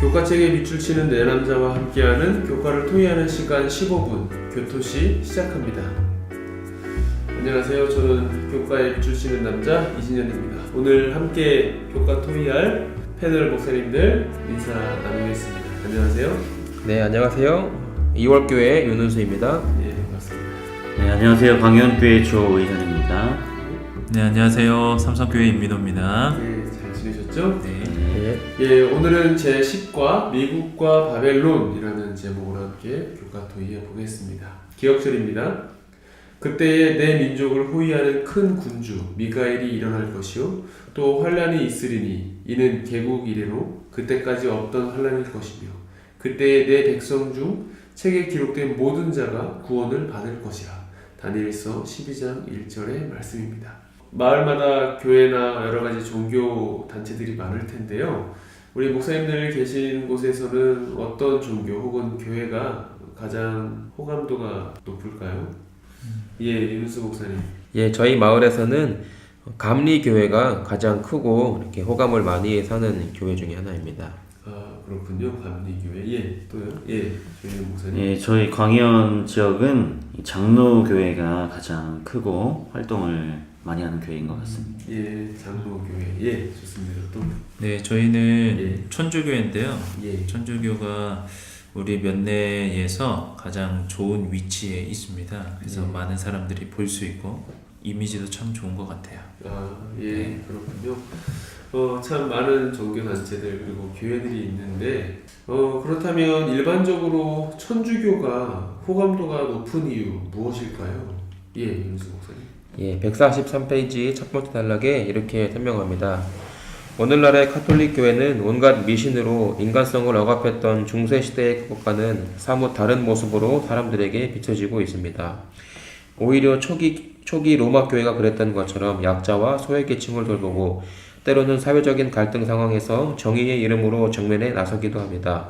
교과책에 밑줄 치는 네 남자와 함께하는 교과를 토의하는 시간 15분 교토시 시작합니다. 안녕하세요. 저는 교과에 밑줄 치는 남자 이진현입니다. 오늘 함께 교과 토의할 패널 목사님들 인사 나누겠습니다. 안녕하세요. 네, 안녕하세요. 2월교회 윤은수입니다. 예, 반갑습니다. 네, 안녕하세요. 광현교회 조의현입니다. 네, 안녕하세요. 삼성교회 임민호입니다. 네, 잘 지내셨죠? 네. 예, 오늘은 제10과 미국과 바벨론이라는 제목으로 함께 교과 토의해 보겠습니다. 기억절입니다. 그때에 내 민족을 호위하는 큰 군주 미가엘이 일어날 것이요 또 환란이 있으리니 이는 개국 이래로 그때까지 없던 환란일 것이며 그때에 내 백성 중 책에 기록된 모든 자가 구원을 받을 것이라. 다니엘서 12장 1절의 말씀입니다. 마을마다 교회나 여러 가지 종교 단체들이 많을 텐데요. 우리 목사님들 계신 곳에서는 어떤 종교 혹은 교회가 가장 호감도가 높을까요? 예, 윤수 목사님. 예, 저희 마을에서는 감리교회가 가장 크고 이렇게 호감을 많이 사는 교회 중에 하나입니다. 아, 그렇군요. 감리교회. 예, 또요? 예, 조윤 목사님. 예, 저희 광현 지역은 장로교회가 가장 크고 활동을 많이 하는 교회인 것 같습니다. 예, 장로교회. 예, 좋습니다. 또. 네, 저희는 예. 천주교회인데요. 예. 천주교가 우리 면내에서 가장 좋은 위치에 있습니다. 그래서 많은 사람들이 볼 수 있고 이미지도 참 좋은 것 같아요. 아, 예, 네. 그렇군요. 참 많은 종교단체들 그리고 교회들이 있는데 그렇다면 일반적으로 천주교가 호감도가 높은 이유 무엇일까요? 예, 윤수 목사님. 예, 143페이지 첫 번째 단락에 이렇게 설명합니다. 오늘날의 카톨릭 교회는 온갖 미신으로 인간성을 억압했던 중세시대의 것과는 사뭇 다른 모습으로 사람들에게 비춰지고 있습니다. 오히려 초기 로마 교회가 그랬던 것처럼 약자와 소외계층을 돌보고 때로는 사회적인 갈등 상황에서 정의의 이름으로 정면에 나서기도 합니다.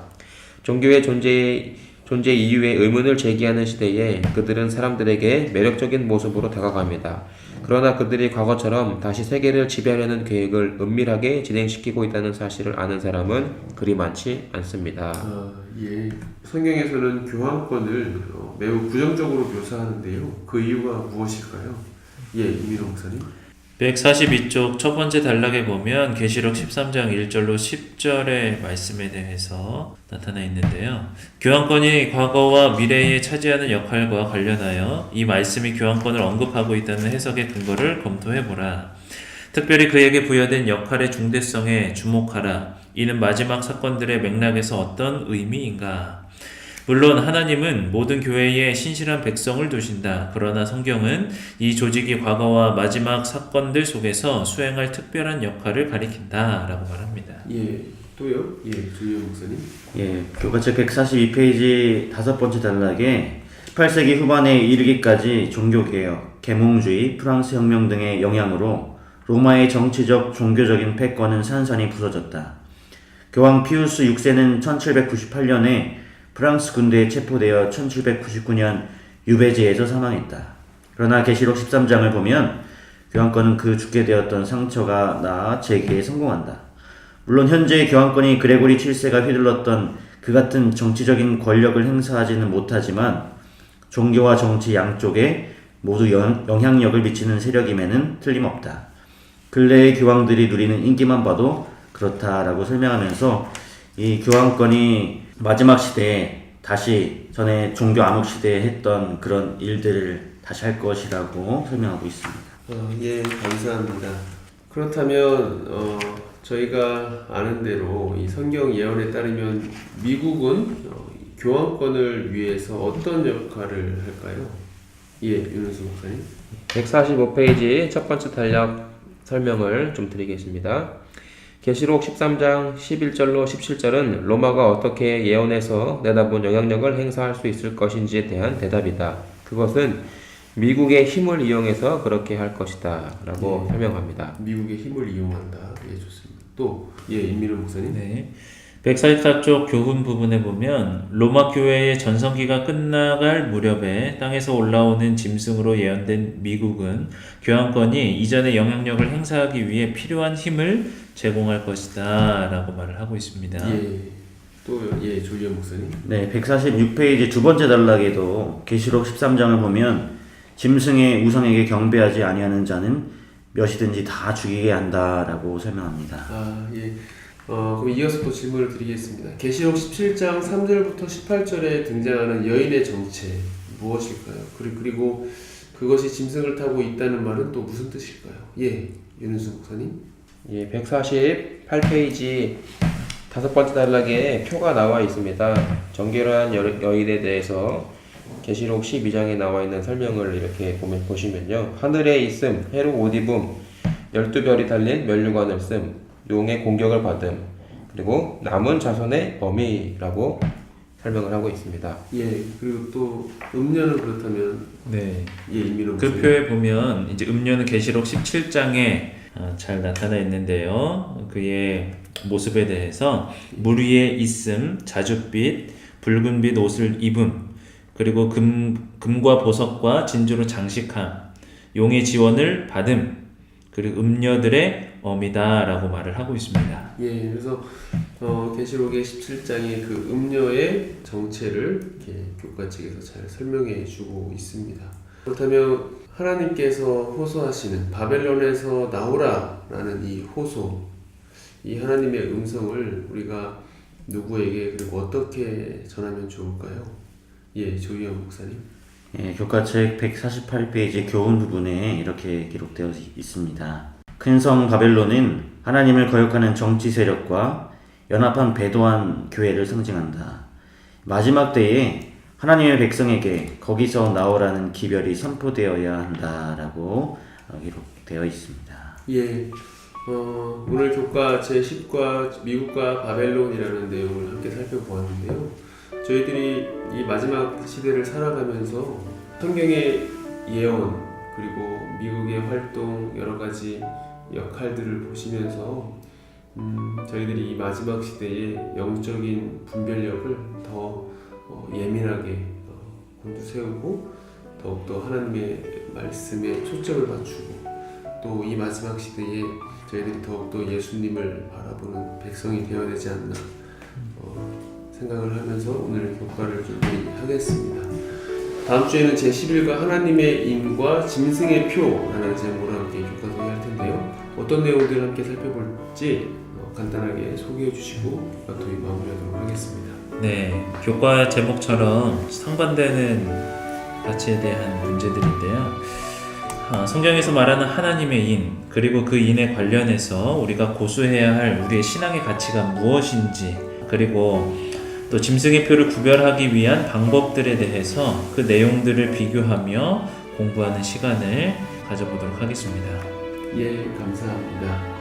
종교의 존재 이유에 의문을 제기하는 시대에 그들은 사람들에게 매력적인 모습으로 다가갑니다. 그러나 그들이 과거처럼 다시 세계를 지배하려는 계획을 은밀하게 진행시키고 있다는 사실을 아는 사람은 그리 많지 않습니다. 예, 성경에서는 교황권을 매우 부정적으로 묘사하는데요. 그 이유가 무엇일까요? 예, 이민호 목사님. 142쪽 첫 번째 단락에 보면 계시록 13장 1절로 10절의 말씀에 대해서 나타나 있는데요. 교황권이 과거와 미래에 차지하는 역할과 관련하여 이 말씀이 교황권을 언급하고 있다는 해석의 근거를 검토해보라. 특별히 그에게 부여된 역할의 중대성에 주목하라. 이는 마지막 사건들의 맥락에서 어떤 의미인가? 물론 하나님은 모든 교회에 신실한 백성을 두신다. 그러나 성경은 이 조직이 과거와 마지막 사건들 속에서 수행할 특별한 역할을 가리킨다 라고 말합니다. 예, 또요? 예, 조윤 목사님. 예, 교과책 142페이지 다섯 번째 단락에 18세기 후반에 이르기까지 종교개혁, 계몽주의, 프랑스 혁명 등의 영향으로 로마의 정치적, 종교적인 패권은 산산이 부서졌다. 교황 피우스 6세는 1798년에 프랑스 군대에 체포되어 1799년 유배지에서 사망했다. 그러나 계시록 13장을 보면 교황권은 그 죽게 되었던 상처가 나아 재기에 성공한다. 물론 현재 교황권이 그레고리 7세가 휘둘렀던 그 같은 정치적인 권력을 행사하지는 못하지만 종교와 정치 양쪽에 모두 영향력을 미치는 세력임에는 틀림없다. 근래의 교황들이 누리는 인기만 봐도 그렇다라고 설명하면서 이 교황권이 마지막 시대에 다시 전에 종교 암흑 시대에 했던 그런 일들을 다시 할 것이라고 설명하고 있습니다. 예, 감사합니다. 그렇다면 저희가 아는 대로 이 성경 예언에 따르면 미국은 교황권을 위해서 어떤 역할을 할까요? 예, 윤은수 목사님. 145페이지 첫 번째 단락 설명을 좀 드리겠습니다. 계시록 13장 11절로 17절은 로마가 어떻게 예언에서 내다본 영향력을 행사할 수 있을 것인지에 대한 대답이다. 그것은 미국의 힘을 이용해서 그렇게 할 것이다 라고 설명합니다. 미국의 힘을 이용한다. 예, 좋습니다. 또, 예, 임민호 목사님. 네. 144쪽 교훈 부분에 보면 로마 교회의 전성기가 끝나갈 무렵에 땅에서 올라오는 짐승으로 예언된 미국은 교황권이 이전의 영향력을 행사하기 위해 필요한 힘을 제공할 것이다 라고 말을 하고 있습니다. 예. 또 조희연 목사님. 네, 146페이지 두 번째 단락에도 계시록 13장을 보면 짐승의 우상에게 경배하지 아니하는 자는 몇이든지 다 죽이게 한다라고 설명합니다. 그럼 이어서 또 질문을 드리겠습니다. 계시록 17장 3절부터 18절에 등장하는 여인의 정체 무엇일까요? 그리고 그것이 짐승을 타고 있다는 말은 또 무슨 뜻일까요? 윤은수 목사님. 148페이지 다섯 번째 단락에 표가 나와 있습니다. 정결한 여인에 대해서 계시록 12장에 나와 있는 설명을 이렇게 보시면요. 하늘에 있음, 해로 옷 입음, 12별이 달린 면류관을 씀, 용의 공격을 받음, 그리고 남은 자손의 범위라고 설명을 하고 있습니다. 그리고 또 음료는 그렇다면 네. 임민호 그 목사님. 표에 보면 이제 음료는 계시록 17장에 잘 나타나 있는데요. 그의 모습에 대해서 물 위에 있음, 자줏빛, 붉은빛 옷을 입음, 그리고 금과 보석과 진주로 장식함, 용의 지원을 받음, 그리고 음녀들의 어미다라고 말을 하고 있습니다. 그래서 계시록의 17장의 그 음녀의 정체를 이렇게 교과 측에서 잘 설명해 주고 있습니다. 그렇다면 하나님께서 호소하시는 바벨론에서 나오라라는 이 호소, 이 하나님의 음성을 우리가 누구에게 그리고 어떻게 전하면 좋을까요? 조희연 목사님. 교과책 148페이지 교훈 부분에 이렇게 기록되어 있습니다. 큰 성 바벨론은 하나님을 거역하는 정치 세력과 연합한 배도한 교회를 상징한다. 마지막 때에 하나님의 백성에게 거기서 나오라는 기별이 선포되어야 한다라고 기록되어 있습니다. 오늘 교과 제10과 미국과 바벨론이라는 내용을 함께 살펴보았는데요. 저희들이 이 마지막 시대를 살아가면서 성경의 예언 그리고 미국의 활동 여러 가지 역할들을 보시면서 저희들이 이 마지막 시대의 영적인 분별력을 더 예민하게 곤두세우고 더욱더 하나님의 말씀에 초점을 맞추고 또 이 마지막 시대에 저희들이 더욱더 예수님을 바라보는 백성이 되어야 되지 않나 생각을 하면서 오늘 교과를 준비하겠습니다. 다음 주에는 제11과 하나님의 인과 짐승의 표라는 제목으로 함께 교과 소개할 텐데요. 어떤 내용들을 함께 살펴볼지 간단하게 소개해 주시고 교과 토의 마무리하도록 하겠습니다. 네, 교과 제목처럼 상반되는 가치에 대한 문제들인데요. 성경에서 말하는 하나님의 인, 그리고 그 인에 관련해서 우리가 고수해야 할 우리의 신앙의 가치가 무엇인지, 그리고 또 짐승의 표를 구별하기 위한 방법들에 대해서 그 내용들을 비교하며 공부하는 시간을 가져보도록 하겠습니다. 감사합니다.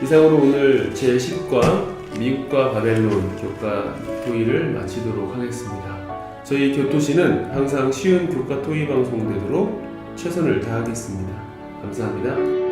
이상으로 오늘 제10과 미국과 바벨론 교과 토의를 마치도록 하겠습니다. 저희 교토시는 항상 쉬운 교과 토의 방송 되도록 최선을 다하겠습니다. 감사합니다.